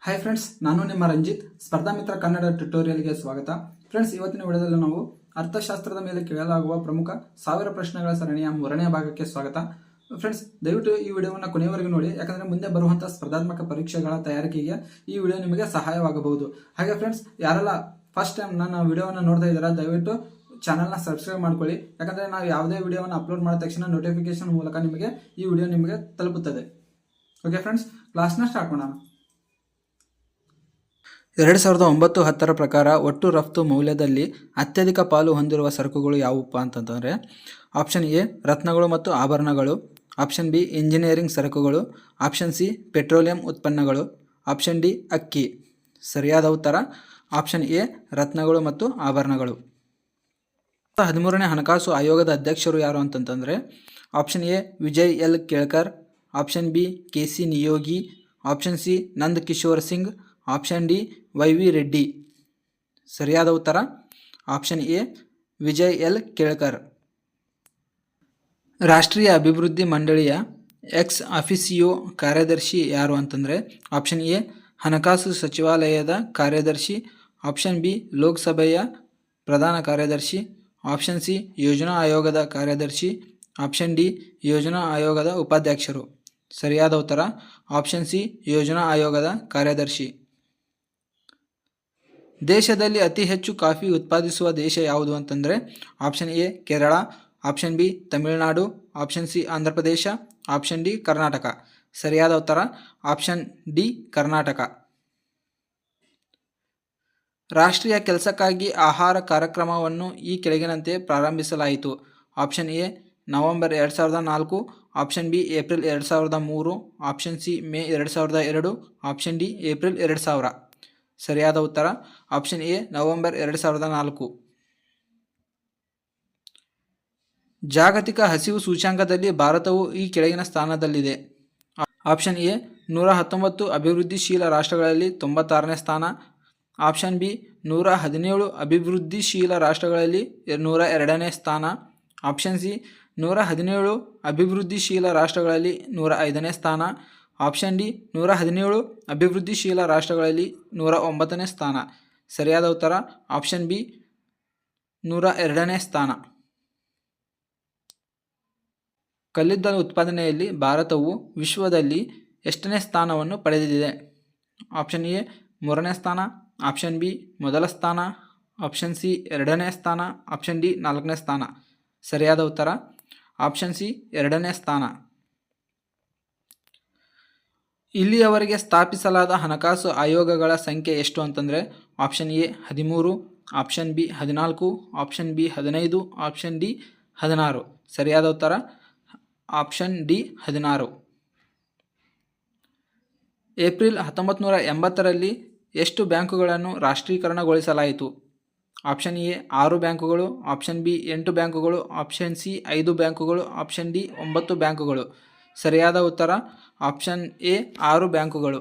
Hi friends, ನಾನು ನಿಮ್ಮ ರಂಜಿತ್. ಸ್ಪರ್ಧಾ ಮಿತ್ರ ಕನ್ನಡ ಟ್ಯುಟೋರಿಯಲ್ಗೆ ಸ್ವಾಗತ. ಫ್ರೆಂಡ್ಸ್, ಇವತ್ತಿನ ವಿಡಿಯೋದಲ್ಲಿ ನಾವು ಅರ್ಥಶಾಸ್ತ್ರದ ಮೇಲೆ ಕೇಳಲಾಗುವ ಪ್ರಮುಖ 1000 ಪ್ರಶ್ನೆಗಳ ಸರಣಿಯ 3ನೇ ಭಾಗಕ್ಕೆ ಸ್ವಾಗತ. ಫ್ರೆಂಡ್ಸ್, ದಯವಿಟ್ಟು ಈ ವಿಡಿಯೋವನ್ನು ಕೊನೆಯವರೆಗೂ ನೋಡಿ, ಯಾಕಂದ್ರೆ ಮುಂದೆ ಬರುವಂತಹ ಸ್ಪರ್ಧಾತ್ಮಕ ಪರೀಕ್ಷೆಗಳ ತಯಾರಿಕೆಗೆ ಈ ವಿಡಿಯೋ ನಿಮಗೆ ಸಹಾಯವಾಗಬಹುದು. ಹಾಗೆ ಫ್ರೆಂಡ್ಸ್, ಯಾರೆಲ್ಲ ಫಸ್ಟ್ ಟೈಮ್ ನನ್ನ ವಿಡಿಯೋವನ್ನು ನೋಡ್ತಾ ಇದ್ದೀರಾ, ದಯವಿಟ್ಟು ಚಾನಲ್ನ ಸಬ್ಸ್ಕ್ರೈಬ್ ಮಾಡ್ಕೊಳ್ಳಿ. ಯಾಕಂದ್ರೆ ನಾವು ಯಾವುದೇ ವಿಡಿಯೋವನ್ನು ಅಪ್ಲೋಡ್ ಮಾಡಿದ ತಕ್ಷಣ ನೋಟಿಫಿಕೇಶನ್ ಮೂಲಕ ನಿಮಗೆ ಈ ವಿಡಿಯೋ ನಿಮಗೆ ತಲುಪುತ್ತದೆ. ಓಕೆ ಫ್ರೆಂಡ್ಸ್, ಕ್ಲಾಸ್ನ ಸ್ಟಾರ್ಟ್ ಮಾಡೋಣ. 2009-10 ಪ್ರಕಾರ ಒಟ್ಟು ರಫ್ತು ಮೌಲ್ಯದಲ್ಲಿ ಅತ್ಯಧಿಕ ಪಾಲು ಹೊಂದಿರುವ ಸರಕುಗಳು ಯಾವುವು ಅಂತಂದರೆ, ಆಪ್ಷನ್ ಎ ರತ್ನಗಳು ಮತ್ತು ಆಭರಣಗಳು, ಆಪ್ಷನ್ ಬಿ ಇಂಜಿನಿಯರಿಂಗ್ ಸರಕುಗಳು, ಆಪ್ಷನ್ ಸಿ ಪೆಟ್ರೋಲಿಯಂ ಉತ್ಪನ್ನಗಳು, ಆಪ್ಷನ್ ಡಿ ಅಕ್ಕಿ. ಸರಿಯಾದ ಉತ್ತರ ಆಪ್ಷನ್ ಎ ರತ್ನಗಳು ಮತ್ತು ಆಭರಣಗಳು. 13ನೇ ಹಣಕಾಸು ಆಯೋಗದ ಅಧ್ಯಕ್ಷರು ಯಾರು ಅಂತಂತಂದರೆ, option A Vijay L Kelkar, option B K C. Neogi, option C Nand Kishore Singh, option D Y V. Reddy. ಸರಿಯಾದ ಉತ್ತರ option A Vijay L Kelkar. ರಾಷ್ಟ್ರೀಯ ಅಭಿವೃದ್ಧಿ ಮಂಡಳಿಯ ಎಕ್ಸ್ ಅಫಿಸಿಯೋ ಕಾರ್ಯದರ್ಶಿ ಯಾರು ಅಂತಂದರೆ, ಆಪ್ಷನ್ ಎ ಹಣಕಾಸು ಸಚಿವಾಲಯದ ಕಾರ್ಯದರ್ಶಿ, ಆಪ್ಷನ್ ಬಿ ಲೋಕಸಭೆಯ ಪ್ರಧಾನ ಕಾರ್ಯದರ್ಶಿ, ಆಪ್ಷನ್ ಸಿ ಯೋಜನಾ ಆಯೋಗದ ಕಾರ್ಯದರ್ಶಿ, ಆಪ್ಷನ್ ಡಿ ಯೋಜನಾ ಆಯೋಗದ ಉಪಾಧ್ಯಕ್ಷರು. ಸರಿಯಾದ ಉತ್ತರ ಆಪ್ಷನ್ ಸಿ ಯೋಜನಾ ಆಯೋಗದ ಕಾರ್ಯದರ್ಶಿ. ದೇಶದಲ್ಲಿ ಅತಿ ಹೆಚ್ಚು ಕಾಫಿ ಉತ್ಪಾದಿಸುವ ದೇಶ ಯಾವುದು ಅಂತಂದರೆ, option A Kerala, option B Tamil Nadu, option C Andhra Pradesh, option D Karnataka. ಸರಿಯಾದ ಉತ್ತರ ಆಪ್ಷನ್ ಡಿ ಕರ್ನಾಟಕ. ರಾಷ್ಟ್ರೀಯ ಕೆಲಸಕ್ಕಾಗಿ ಆಹಾರ ಕಾರ್ಯಕ್ರಮವನ್ನು ಈ ಕೆಳಗಿನಂತೆ ಪ್ರಾರಂಭಿಸಲಾಯಿತು. Option A November 2004, option B April 2003, option C May 2002, option D April 2000. ಸರಿಯಾದ ಉತ್ತರ ಆಪ್ಷನ್ ಎ ನವೆಂಬರ್ 2004. ಜಾಗತಿಕ ಹಸಿವು ಸೂಚ್ಯಂಕದಲ್ಲಿ ಭಾರತವು ಈ ಕೆಳಗಿನ ಸ್ಥಾನದಲ್ಲಿದೆ. ಆಪ್ಷನ್ ಎ 119 ಅಭಿವೃದ್ಧಿಶೀಲ ರಾಷ್ಟ್ರಗಳಲ್ಲಿ 96ನೇ ಸ್ಥಾನ, ಆಪ್ಷನ್ ಬಿ 117 ಅಭಿವೃದ್ಧಿಶೀಲ ರಾಷ್ಟ್ರಗಳಲ್ಲಿ 102ನೇ ಸ್ಥಾನ, ಆಪ್ಷನ್ ಸಿ 117 ಅಭಿವೃದ್ಧಿಶೀಲ ರಾಷ್ಟ್ರಗಳಲ್ಲಿ 105ನೇ ಸ್ಥಾನ, ಆಪ್ಷನ್ ಡಿ 117 ಅಭಿವೃದ್ಧಿಶೀಲ ರಾಷ್ಟ್ರಗಳಲ್ಲಿ 109ನೇ ಸ್ಥಾನ. ಸರಿಯಾದ ಉತ್ತರ ಆಪ್ಷನ್ ಬಿ 102ನೇ ಸ್ಥಾನ. ಕಲ್ಲಿದ್ದಲು ಉತ್ಪಾದನೆಯಲ್ಲಿ ಭಾರತವು ವಿಶ್ವದಲ್ಲಿ ಎಷ್ಟನೇ ಸ್ಥಾನವನ್ನು ಪಡೆದಿದೆ? ಆಪ್ಷನ್ ಎ 3ನೇ ಸ್ಥಾನ, ಆಪ್ಷನ್ ಬಿ ಮೊದಲ ಸ್ಥಾನ, ಆಪ್ಷನ್ ಸಿ 2ನೇ ಸ್ಥಾನ, ಆಪ್ಷನ್ ಡಿ 4ನೇ ಸ್ಥಾನ. ಸರಿಯಾದ ಉತ್ತರ ಆಪ್ಷನ್ ಸಿ 2ನೇ ಸ್ಥಾನ. ಇಲ್ಲಿಯವರೆಗೆ ಸ್ಥಾಪಿಸಲಾದ ಹಣಕಾಸು ಆಯೋಗಗಳ ಸಂಖ್ಯೆ ಎಷ್ಟು ಅಂತಂದರೆ, option A 13, option B 14, option B 15, option D 16. ಸರಿಯಾದ ಉತ್ತರ ಆಪ್ಷನ್ ಡಿ 16. ಏಪ್ರಿಲ್ 1980ರಲ್ಲಿ ಎಷ್ಟು ಬ್ಯಾಂಕುಗಳನ್ನು ರಾಷ್ಟ್ರೀಕರಣಗೊಳಿಸಲಾಯಿತು? ಆಪ್ಷನ್ ಎ 6 ಬ್ಯಾಂಕುಗಳು, ಆಪ್ಷನ್ ಬಿ 8 ಬ್ಯಾಂಕುಗಳು, ಆಪ್ಷನ್ ಸಿ 5 ಬ್ಯಾಂಕುಗಳು, ಆಪ್ಷನ್ ಡಿ 9 ಬ್ಯಾಂಕುಗಳು. ಸರಿಯಾದ ಉತ್ತರ ಆಪ್ಷನ್ ಎ 6 ಬ್ಯಾಂಕುಗಳು.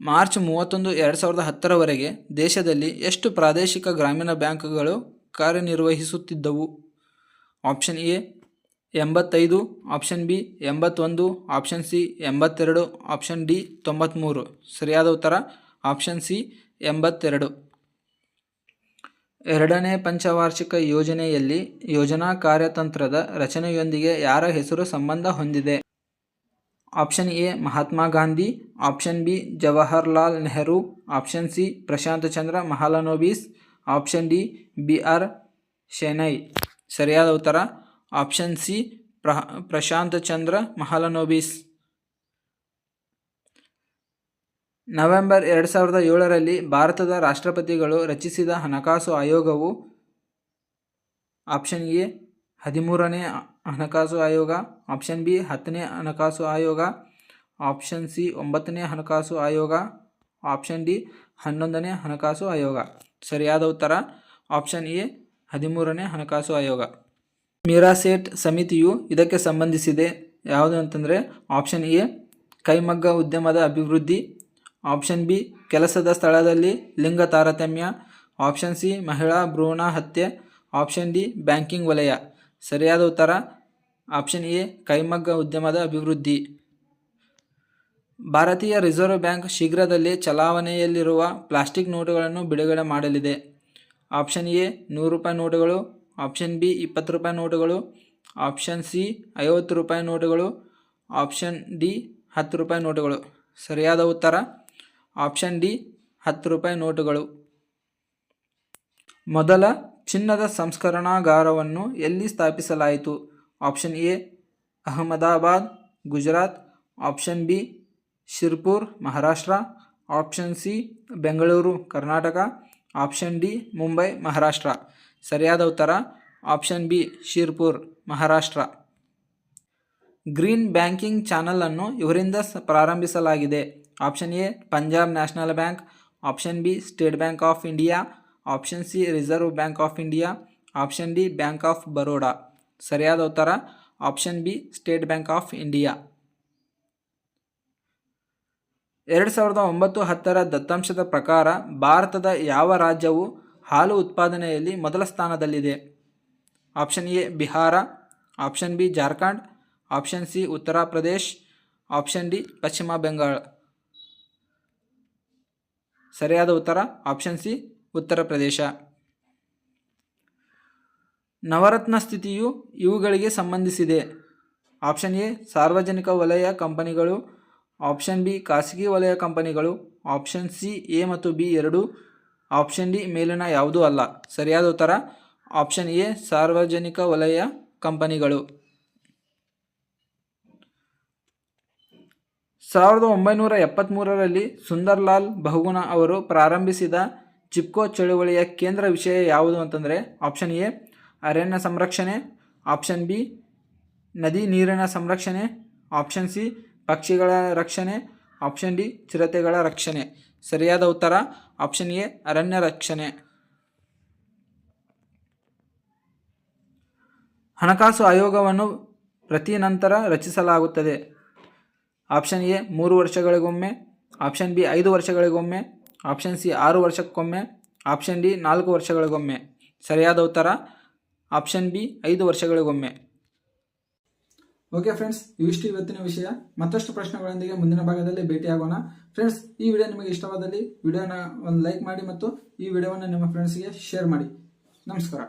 ಮಾರ್ಚ್ 31, 2010ರವರೆಗೆ ದೇಶದಲ್ಲಿ ಎಷ್ಟು ಪ್ರಾದೇಶಿಕ ಗ್ರಾಮೀಣ ಬ್ಯಾಂಕುಗಳು ಕಾರ್ಯನಿರ್ವಹಿಸುತ್ತಿದ್ದವು? Option A 85, option B 81, option C 82, option D 93. ಸರಿಯಾದ ಉತ್ತರ ಆಪ್ಷನ್ ಸಿ 82. ಎರಡನೇ ಪಂಚವಾರ್ಷಿಕ ಯೋಜನೆಯಲ್ಲಿ ಯೋಜನಾ ಕಾರ್ಯತಂತ್ರದ ರಚನೆಯೊಂದಿಗೆ ಯಾರ ಹೆಸರು ಸಂಬಂಧ ಹೊಂದಿದೆ? Option A Mahatma Gandhi, option B Jawaharlal Nehru, option C Prashant Chandra Mahalanobis, option D B R. Shenoy. ಸರಿಯಾದ ಉತ್ತರ option C Prashant Chandra Mahalanobis. November 2007ರಲ್ಲಿ ಭಾರತದ ರಾಷ್ಟ್ರಪತಿಗಳು ರಚಿಸಿದ ಹಣಕಾಸು ಆಯೋಗವು ಆಪ್ಷನ್ ಎ 13ನೇ ಹಣಕಾಸು ಆಯೋಗ, ಆಪ್ಷನ್ ಬಿ 10ನೇ ಹಣಕಾಸು ಆಯೋಗ, ಆಪ್ಷನ್ ಸಿ 9ನೇ ಹಣಕಾಸು ಆಯೋಗ, ಆಪ್ಷನ್ ಡಿ 11ನೇ ಹಣಕಾಸು ಆಯೋಗ. ಸರಿಯಾದ ಉತ್ತರ ಆಪ್ಷನ್ ಎ 13ನೇ ಹಣಕಾಸು ಆಯೋಗ. ಮೀರಾಸೇಟ್ ಸಮಿತಿಯು ಇದಕ್ಕೆ ಸಂಬಂಧಿಸಿದೆ ಯಾವುದು ಅಂತಂದರೆ, ಆಪ್ಷನ್ ಎ ಕೈಮಗ್ಗ ಉದ್ಯಮದ ಅಭಿವೃದ್ಧಿ, ಆಪ್ಷನ್ ಬಿ ಕೆಲಸದ ಸ್ಥಳದಲ್ಲಿ ಲಿಂಗ ತಾರತಮ್ಯ, ಆಪ್ಷನ್ ಸಿ ಮಹಿಳಾ ಭ್ರೂಣ ಹತ್ಯೆ, ಆಪ್ಷನ್ ಡಿ ಬ್ಯಾಂಕಿಂಗ್ ವಲಯ. ಸರಿಯಾದ ಉತ್ತರ ಆಪ್ಷನ್ ಎ ಕೈಮಗ್ಗ ಉದ್ಯಮದ ಅಭಿವೃದ್ಧಿ. ಭಾರತೀಯ ರಿಸರ್ವ್ ಬ್ಯಾಂಕ್ ಶೀಘ್ರದಲ್ಲೇ ಚಲಾವಣೆಯಲ್ಲಿರುವ ಪ್ಲಾಸ್ಟಿಕ್ ನೋಟುಗಳನ್ನು ಬಿಡುಗಡೆ ಮಾಡಲಿದೆ. ಆಪ್ಷನ್ ಎ 100 ರೂಪಾಯಿ ನೋಟುಗಳು, ಆಪ್ಷನ್ ಬಿ 20 ರೂಪಾಯಿ ನೋಟುಗಳು, ಆಪ್ಷನ್ ಸಿ 50 ರೂಪಾಯಿ ನೋಟುಗಳು, ಆಪ್ಷನ್ ಡಿ 10 ರೂಪಾಯಿ ನೋಟುಗಳು. ಸರಿಯಾದ ಉತ್ತರ ಆಪ್ಷನ್ ಡಿ 10 ರೂಪಾಯಿ ನೋಟುಗಳು. ಮೊದಲ ಚಿನ್ನದ ಸಂಸ್ಕರಣಾಗಾರವನ್ನು ಎಲ್ಲಿ ಸ್ಥಾಪಿಸಲಾಯಿತು? Option A Ahmedabad, Gujarat, option B Shirpur, Maharashtra, option C Bengaluru, Karnataka, option D Mumbai, Maharashtra. ಸರಿಯಾದ ಉತ್ತರ option B Shirpur, Maharashtra. Green banking channel ಅನ್ನು ಇವರಿಂದ ಪ್ರಾರಂಭಿಸಲಾಗಿದೆ. Option A Punjab National Bank, option B State Bank of India, option C Reserve Bank of India, option D Bank of Baroda. ಸರಿಯಾದ ಉತ್ತರ option B State Bank of India. 2009-10 ದತ್ತಾಂಶದ ಪ್ರಕಾರ ಭಾರತದ ಯಾವ ರಾಜ್ಯವು ಹಾಲು ಉತ್ಪಾದನೆಯಲ್ಲಿ ಮೊದಲ ಸ್ಥಾನದಲ್ಲಿದೆ? Option A Bihar, option B Jharkhand, option C Uttar Pradesh, option D ಪಶ್ಚಿಮ ಬೆಂಗಾಳ. ಸರಿಯಾದ ಉತ್ತರ ಆಪ್ಷನ್ ಸಿ ಉತ್ತರ ಪ್ರದೇಶ. ನವರತ್ನ ಸ್ಥಿತಿಯು ಇವುಗಳಿಗೆ ಸಂಬಂಧಿಸಿದೆ. ಆಪ್ಷನ್ ಎ ಸಾರ್ವಜನಿಕ ವಲಯ ಕಂಪನಿಗಳು, ಆಪ್ಷನ್ ಬಿ ಖಾಸಗಿ ವಲಯ ಕಂಪನಿಗಳು, ಆಪ್ಷನ್ ಸಿ ಎ ಮತ್ತು ಬಿ ಎರಡೂ, ಆಪ್ಷನ್ ಡಿ ಮೇಲಿನ ಯಾವುದೂ ಅಲ್ಲ. ಸರಿಯಾದ ಉತ್ತರ ಆಪ್ಷನ್ ಎ ಸಾರ್ವಜನಿಕ ವಲಯ ಕಂಪನಿಗಳು. 1973ರಲ್ಲಿ ಸುಂದರ್ಲಾಲ್ ಬಹುಗುಣ ಅವರು ಪ್ರಾರಂಭಿಸಿದ ಚಿಪ್ಕೋ ಚಳುವಳಿಯ ಕೇಂದ್ರ ವಿಷಯ ಯಾವುದು ಅಂತಂದರೆ ಆಪ್ಷನ್ ಎ ಅರಣ್ಯ ಸಂರಕ್ಷಣೆ, ಆಪ್ಷನ್ ಬಿ ನದಿ ನೀರಿನ ಸಂರಕ್ಷಣೆ, ಆಪ್ಷನ್ ಸಿ ಪಕ್ಷಿಗಳ ರಕ್ಷಣೆ, ಆಪ್ಷನ್ ಡಿ ಚಿರತೆಗಳ ರಕ್ಷಣೆ. ಸರಿಯಾದ ಉತ್ತರ ಆಪ್ಷನ್ ಎ ಅರಣ್ಯ ರಕ್ಷಣೆ. ಹಣಕಾಸು ಆಯೋಗವನ್ನು ಪ್ರತಿ ನಂತರ ರಚಿಸಲಾಗುತ್ತದೆ. ಆಪ್ಷನ್ ಎ 3 ವರ್ಷಗಳಿಗೊಮ್ಮೆ, ಆಪ್ಷನ್ ಬಿ 5 ವರ್ಷಗಳಿಗೊಮ್ಮೆ, ಆಪ್ಷನ್ ಸಿ 6 ವರ್ಷಕ್ಕೊಮ್ಮೆ, ಆಪ್ಷನ್ ಡಿ 4 ವರ್ಷಗಳಿಗೊಮ್ಮೆ. ಸರಿಯಾದ ಉತ್ತರ ಆಪ್ಷನ್ ಬಿ 5 ವರ್ಷಗಳಿಗೊಮ್ಮೆ. ಓಕೆ ಫ್ರೆಂಡ್ಸ್, ಇವಿಷ್ಟು ಇವತ್ತಿನ ವಿಷಯ. ಮತ್ತಷ್ಟು ಪ್ರಶ್ನೆಗಳೊಂದಿಗೆ ಮುಂದಿನ ಭಾಗದಲ್ಲಿ ಭೇಟಿಯಾಗೋಣ. ಫ್ರೆಂಡ್ಸ್, ಈ ವಿಡಿಯೋ ನಿಮಗೆ ಇಷ್ಟವಾದಲ್ಲಿ ವಿಡಿಯೋನ ಒಂದು ಲೈಕ್ ಮಾಡಿ ಮತ್ತು ಈ ವಿಡಿಯೋವನ್ನು ನಿಮ್ಮ ಫ್ರೆಂಡ್ಸ್ಗೆ ಶೇರ್ ಮಾಡಿ. ನಮಸ್ಕಾರ.